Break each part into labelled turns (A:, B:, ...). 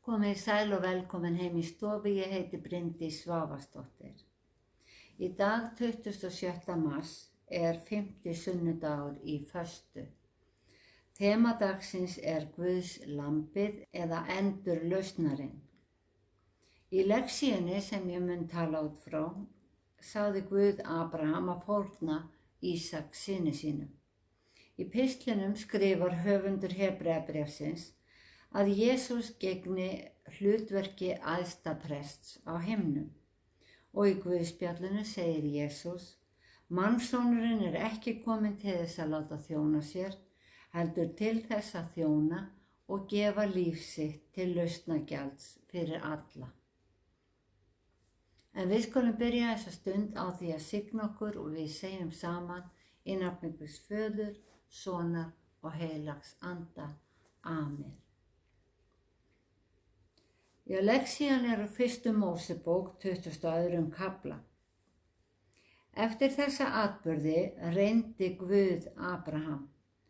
A: Komið sæl og velkomin heim í stofu, ég heiti Bryndís Svavarsdóttir. Í dag 27. mars er 5. sunnudagur í föstu. Þema dagsins er Guðs lambið eða endurlausnarinn. Í lexíunni sem ég mun tala út frá, sagði Guð Abraham að fórna Ísak syni sínum. Í pistlinum skrifar höfundur Hebreabréfsins að Jesús gegni hlutverki æðsta prests á himnum. Og í Guðspjallinu segir Jesús: Mannssonurinn er ekki kominn til þess að láta þjóna sér, heldur til þess að þjóna og gefa líf sitt til lausnagjalds fyrir alla. En við skulum byrja þessa stund á því að signa okkur og við segjum saman í nafni Guðs Föður, Sonar og heilags anda. Amen. Já, lexían er úr 1. Mósebók 22. kafla. Eftir þessa atburði reyndi Guð Abraham.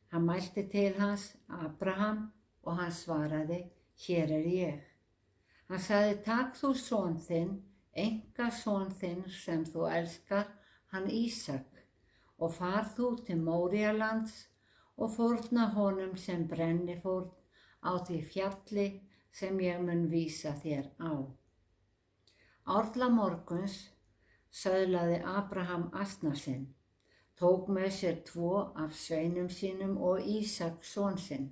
A: Hann mælti til hans: Abraham, og hann svaraði: Hér er ég. Hann sagði: Takk þú son þinn, einkason þinn sem þú elskar, hann Ísak, og far þú til Móríalands og fórna honum sem brennifórn á því fjalli sem ég mun vísa þér á. Árla morguns söðlaði Abraham asna sinn, tók með sér 2 af sveinum sínum og Ísak son sinn,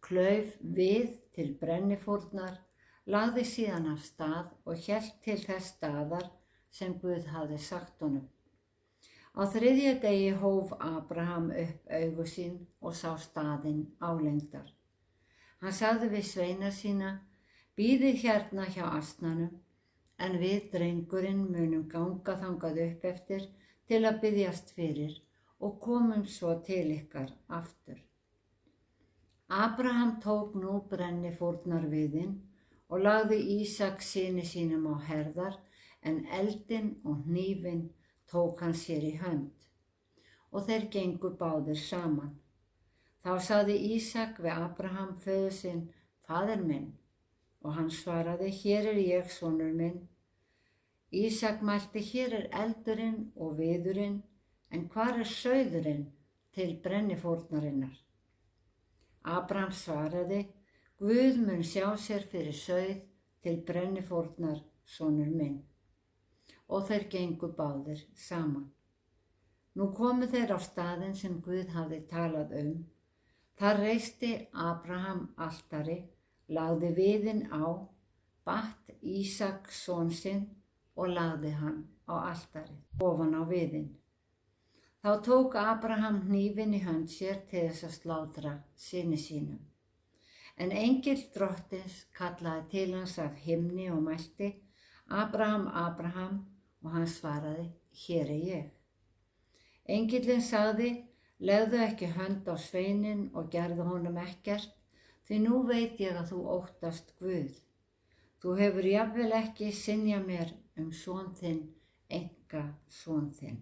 A: klauf við til brennifórnar, lagði síðan af stað og hélt til þess staðar sem Guð hafði sagt honum. Á 3. degi hóf Abraham upp augu sín og sá staðinn álengdar. Hann sagði við sveina sína: Bíðið hérna hjá asnanum, en við drengurinn munum ganga þangað upp eftir til að biðjast fyrir og komum svo til ykkar aftur. Abraham tók nú brennifórnarviðinn og lagði Ísak syni sínum á herðar, en eldinn og hnífinn tók hann sér í hönd, og þeir gengu báðir saman. Þá sagði Ísak við Abraham föður sinn: Faðir minn, og hann svaraði: Hér er ég, sonur minn. Ísak mælti: Hér er eldurinn og viðurinn, en hvar er sauðurinn til brennifórnarinnar? Abraham svaraði: Guð mun sjá sér fyrir sauð til brennifórnar, sonur minn. Og þeir gengu báðir saman. Nú komu þeir á staðinn sem Guð hafði talað um. Þar reisti Abraham altari, lagði viðinn á, batt Ísak son sinn og lagði hann á altarið ofan á viðinn. Þá tók Abraham hnífinn í hönd sér til þess að slátra syni sínum. En engill drottins kallaði til hans af himni og mælti: Abraham, Abraham, og hann svaraði: Hér er ég. Engillinn sagði: Legðu ekki hönd á sveininn og gerðu honum ekkert, því nú veit ég að þú óttast Guð. Þú hefur jafnvel ekki synjað mér son þinn, einkason þinn.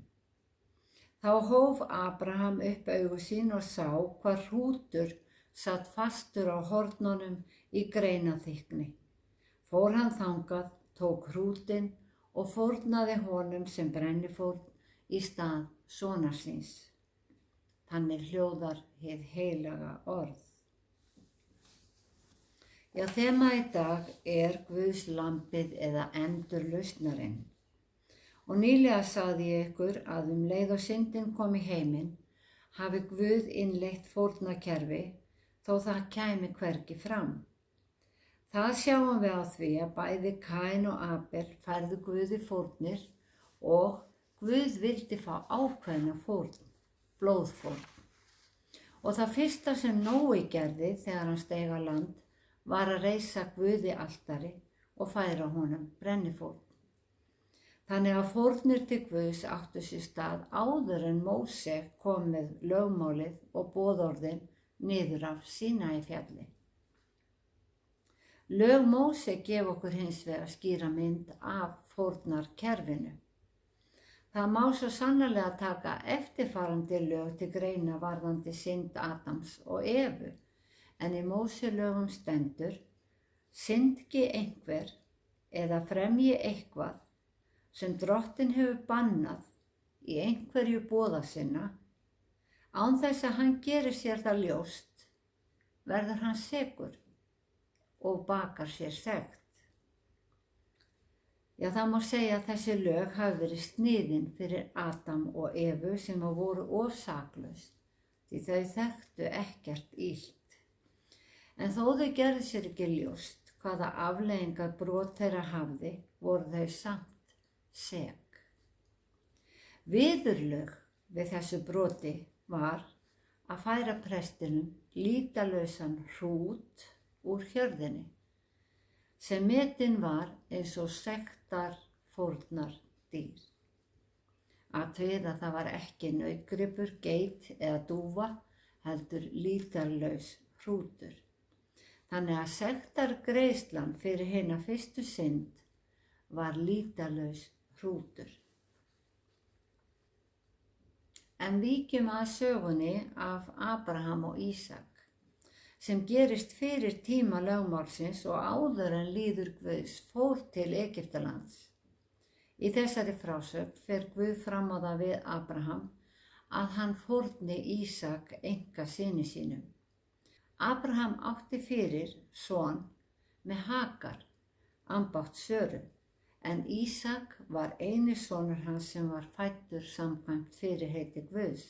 A: Þá hóf Abraham upp augu sín og sá hvar hrútur satt fastur á hornunum í greinaþykkni. Fór hann þangað, tók hrútinn og fórnaði honum sem brennifórn í stað sonar síns. Þannig hljóðar hið heilaga orð. Já, þema í dag er Guðs lambið eða endurlausnarinn. Og nýlega sagði ég ykkur að leið og syndin kom í heiminn, hafi Guð innleitt fórnarkerfi þó það kæmi hvergi fram. Það sjáum við á því að bæði Kain og Abel færðu Guði fórnir og Guð vildi fá ákveðna fórn, blóðfórn. Og það fyrsta sem Nói gerði þegar hann steig á land var að reisa Guði altari og færa honum brennifórn. Þannig að fórnir til Guðs áttu sér stað áður en Móse kom með lögmálið og boðorðin niður af Sínaífjalli. Lög Móse gef okkur hins vegar skýra mynd af fórnarkerfinu. Það má svo sannarlega taka eftirfarandi lög til greina varðandi synd Adams og Evu, en í Móselögum stendur: syndgi einhver eða fremji eitthvað sem Drottinn hefur bannað í einhverju boða sinna, án þess að hann gerir sér það ljóst, verður hann sekur og bakar sér sekt. Já, það má segja að þessi lög hafi verið sniðin fyrir Adam og Evu sem voru of saklaus, því þau þekktu ekkert illt. En þó þau gerðu sér ekki ljóst hvaða afleiðingar brot þeirra hafði, voru þau samt sek. Viðurlög við þessu broti var að færa prestinum lýtalausan hrút úr hjörðinni, sem metin var eins og sektarfórnar dýr. Athugið að það var ekki nautgripur, geit eða dúfa, heldur lýtalaus hrútur. Þannig að sektargreiðslan fyrir hina fyrstu synd var lýtalaus hrútur. En víkjum að sögunni af Abraham og Ísak, sem gerist fyrir tíma lögmálsins og áður en líður Guðs fór til Egyptalands. Í þessari frásögn fer Guð fram á það við Abraham að hann fórni Ísak einkasyni sínum. Abraham átti fyrir son með Hagar, ambátt Söru, en Ísak var eini sonur hans sem var fæddur samkvæmt fyrirheiti Guðs.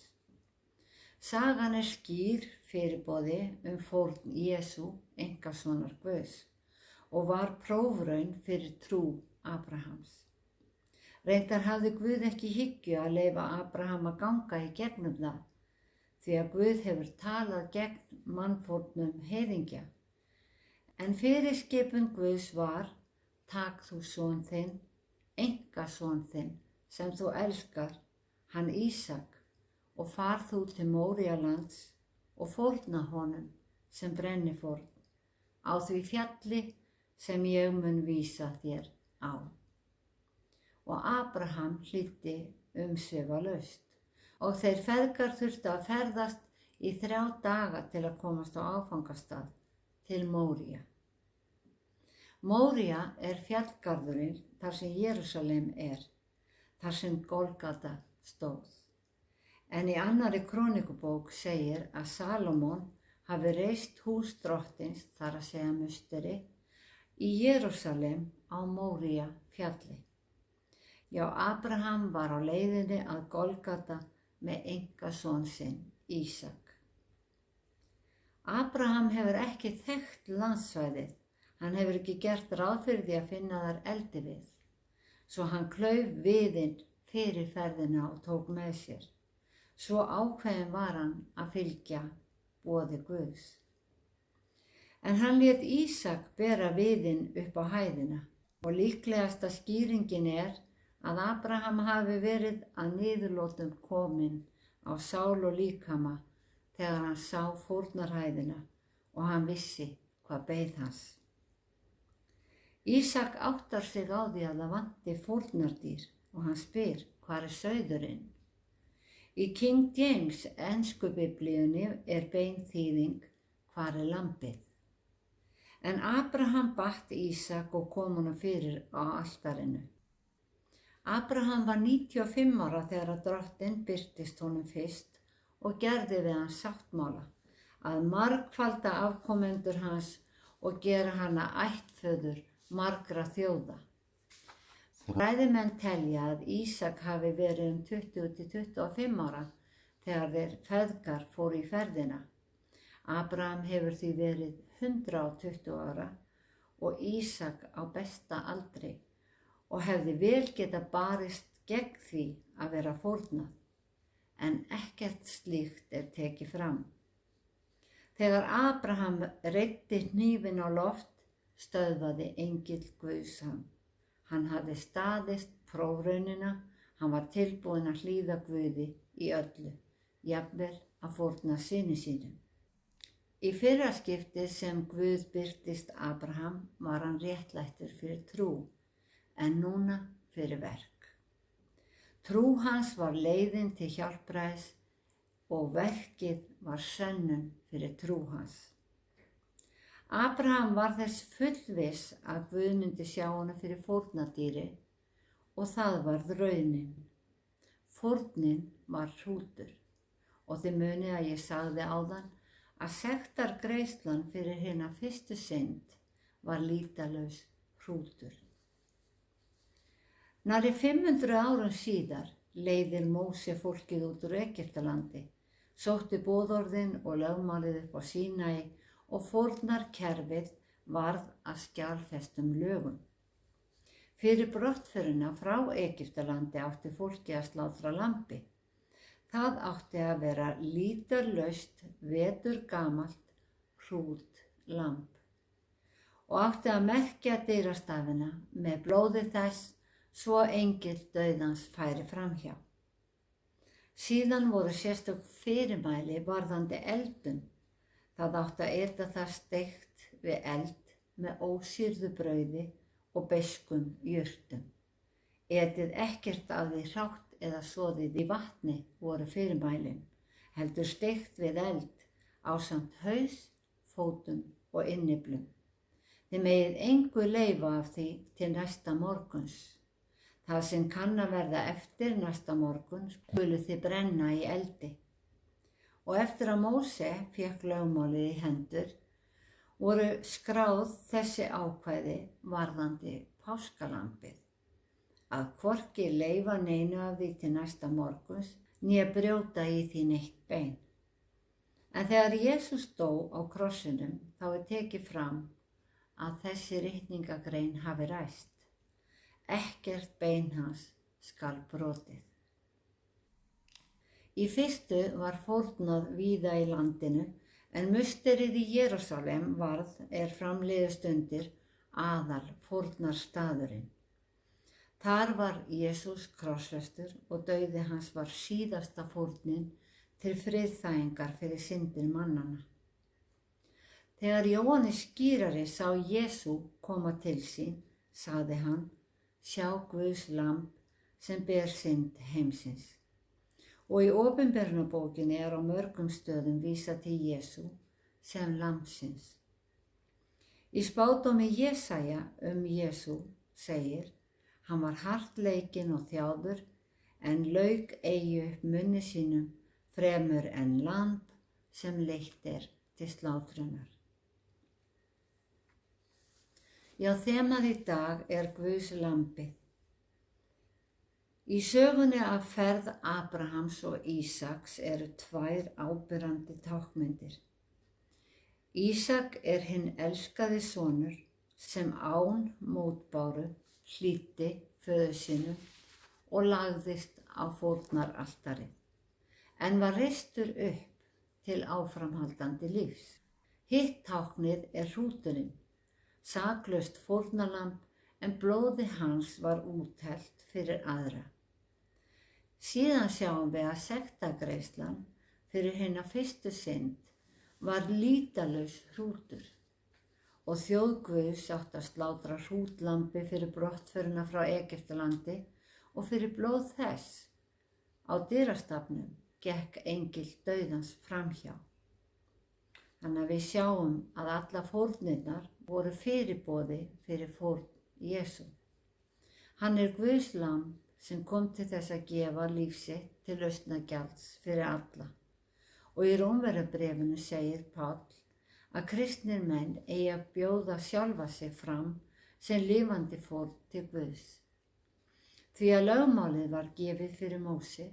A: Sagan skýr fyrirboði fórn Jesú, einkasonar Guðs, og var prófraun fyrir trú Abrahams. Reyndar hafði Guð ekki hyggju að leyfa Abraham að ganga í gegnum það, því að Guð hefur talað gegn mannfórnum heiðingja. En fyrirskipun Guðs var: tak þú son þinn, einkason þinn, sem þú elskar, hann Ísak, og far þú til Móríalands og fórna honum sem brennifórn á því fjalli sem ég mun vísa þér á. Og Abraham hlýddi umsvifalaust, og þeir feðgar þurftu að ferðast í 3 daga til að komast á áfangastað, til Móría. Móría fjallgarðurinn þar sem Jerúsalem þar sem Golgata stóð. En í annarri krónikubók segir að Salómon hafi reist hús drottins, þar að segja musteri, í Jerúsalem á Móría fjalli. Já, Abraham var á leiðinni að Golgata með einkason sinn, Ísak. Abraham hefur ekki þekkt landsvæðið, hann hefur ekki gert ráð fyrir því að finna þar eldi við, svo hann klauf viðinn fyrir ferðina og tók með sér. Svo ákveðinn var hann að fylgja boði Guðs. En hann lét Ísak bera viðinn upp á hæðina, og líklegasta skýringin að Abraham hafi verið að niðurlotum kominn á sál og líkama þegar hann sá fórnarhæðina og hann vissi hvað beið hans. Ísak áttar sig á því að það vanti fórnardýr og hann spyr: hvar sauðurinn? Í King James ensku biblíunni bein þýðing: hvar lambið? En Abraham batt Ísak og kom honum fyrir á altarinu. Abraham var 95 ára þegar að Drottinn birtist honum fyrst og gerði við hann sáttmála að margfalda afkomendur hans og gera hana ættföður margra þjóða. Fræðimenn telja að Ísak hafi verið 20-25 ára þegar þeir feðgar fóru í ferðina. Abraham hefur því verið 120 ára og Ísak á besta aldri og hefði vel geta barist gegn því að vera fórnað, en ekkert slíkt tekið fram. Þegar Abraham reiddi hnífinn á loft, stöðvaði engill Guðs hann. Hann hafði staðist prófraunina, hann var tilbúinn að hlýða Guði í öllu, jafnvel að fórna syni sínum. Í fyrra skiptið sem Guð birtist Abraham var hann réttlættur fyrir trú, en núna fyrir verk. Trú hans var leiðin til hjálpræðis og verkið var sönnun fyrir trú hans. Abraham var þess fullviss að Guð myndi sjá hana fyrir fórnardýri og það varð raunin. Fórnin var hrútur og þið munið að ég sagði áðan að sektargreiðslan fyrir hina fyrstu synd var lýtalaus hrútur. Nærri 500 árum síðar leiðir Móse fólkið út úr Egyptalandi, sótti boðorðin og lögmálið upp á Sínai og fórnarkerfið varð að skjalfestum lögum. Fyrir brottförina frá Egyptalandi átti fólki að slátra lambi. Það átti að vera lýtarlaust, veturgamalt hrút lamb og átti að merkja dyrastafina með blóði þess svo engill dauðans færi framhjá. Síðan voru sérstök fyrirmæli varðandi eldun. Það átti að eta það steikt við eld með ósýrðu brauði og beiskum jurtum. Etið ekkert af því hrátt eða soðið í vatni voru fyrirmælin, heldur steikt við eld ásamt haus, fótum og innyflum. Þið megið engu leyfa af því til næsta morguns. Það sem kann að verða eftir næsta morgun skulu þið brenna í eldi. Og eftir að Móse fékk lögmálið í hendur, voru skráð þessi ákvæði varðandi páskalambið, að hvorki leyfa neinu af því til næsta morguns, né brjóta í því neitt bein. En þegar Jesús dó á krossinum, þá er tekið fram að þessi ritningagrein hafi ræst. Ekkert bein hans skal brotið. Í fyrstu var fórnað víða í landinu, en musterið í Jerúsalem varð framliðu stundir aðal fórnarstaðurinn. Þar var Jesús krossfestur og dauði hans var síðasta fórnin til friðþægingar fyrir syndir mannanna. Þegar Jóhannes skírari sá Jesú koma til sín, sagði hann: Sjá Guðs lamb sem ber synd heimsins. Og í opinberunarbókinni á mörgum stöðum vísað til Jesú sem lambsins. Í spádómi Jesaja Jesú segir: Hann var hart leikinn og þjáður, en lauk eigi upp munni sínum fremur en lamb sem leitt til slátrunar. Já, þemað í dag Guðs lambið. Í sögunni af ferð Abrahams og Ísaks eru tvær áberandi tákmyndir. Ísak hinn elskaði sonur sem án mótbáru hlýddi föður sínum og lagðist á fórnaraltarið, en var reistur upp til áframhaldandi lífs. Hitt táknið hrúturinn, saklaust fórnarlamb, en blóði hans var úthellt fyrir aðra. Síðan sjáum við að sektargreiðslan fyrir hina fyrstu synd var lýtalaus hrútur og þjóð Guðs átti að slátra hrútlambi fyrir brottförina frá Egyptalandi og fyrir blóð þess á dyrastafnum gekk engill dauðans framhjá. Þannig að við sjáum að alla fórnirnar voru fyrirboði fyrir fórn Jesú. Hann Guðs lamb sem kom til þess að gefa líf sitt til lausnargjalds fyrir alla. Og í Rómverjabréfinu segir Páll að kristnir menn eigi að bjóða sjálfa sig fram sem lifandi fórn til Guðs. Því að lögmálið var gefið fyrir Móse,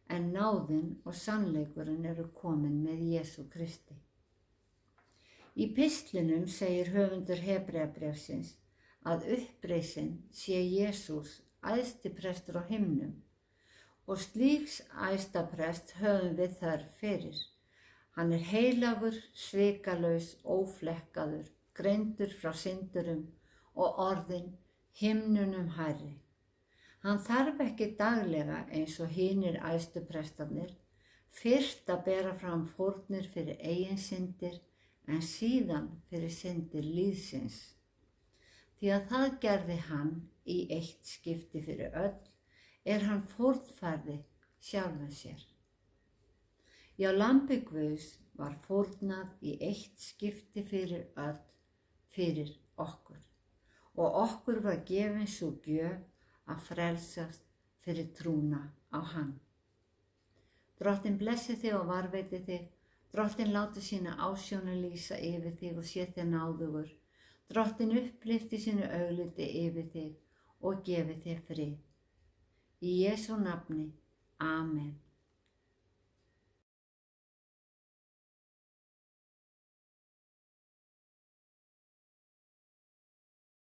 A: en náðin og sannleikurinn eru komin með Jesú Kristi. Í pistlinum segir höfundur Hebreabréfsins að uppreisin sé Jesús æðstiprestur á himnum og slíks æðstaprest höfum við þörf fyrir. Hann heilagur, svikalaus, óflekkaður, greindur frá syndurum og orðinn himnunum hærri. Hann þarf ekki daglega eins og hinir æðstuprestarnir fyrst að bera fram fórnir fyrir eigin syndir en síðan fyrir syndir lýðsins. Því að það gerði hann í eitt skipti fyrir öll, hann fórnfærði sjálfum sér. Já, lambi Guðs var fórnað í eitt skipti fyrir öll, fyrir okkur. Og okkur var gefin sú gjöf að frelsast fyrir trúna á hann. Drottinn blessi þig og varveiti þig. Drottinn láti sína ásjónu lýsa yfir þig og sé þér náðugur. Drottinn upplyfti sínu augliti yfir þig og gefi þér frið. Í Jesú nafni. Amen.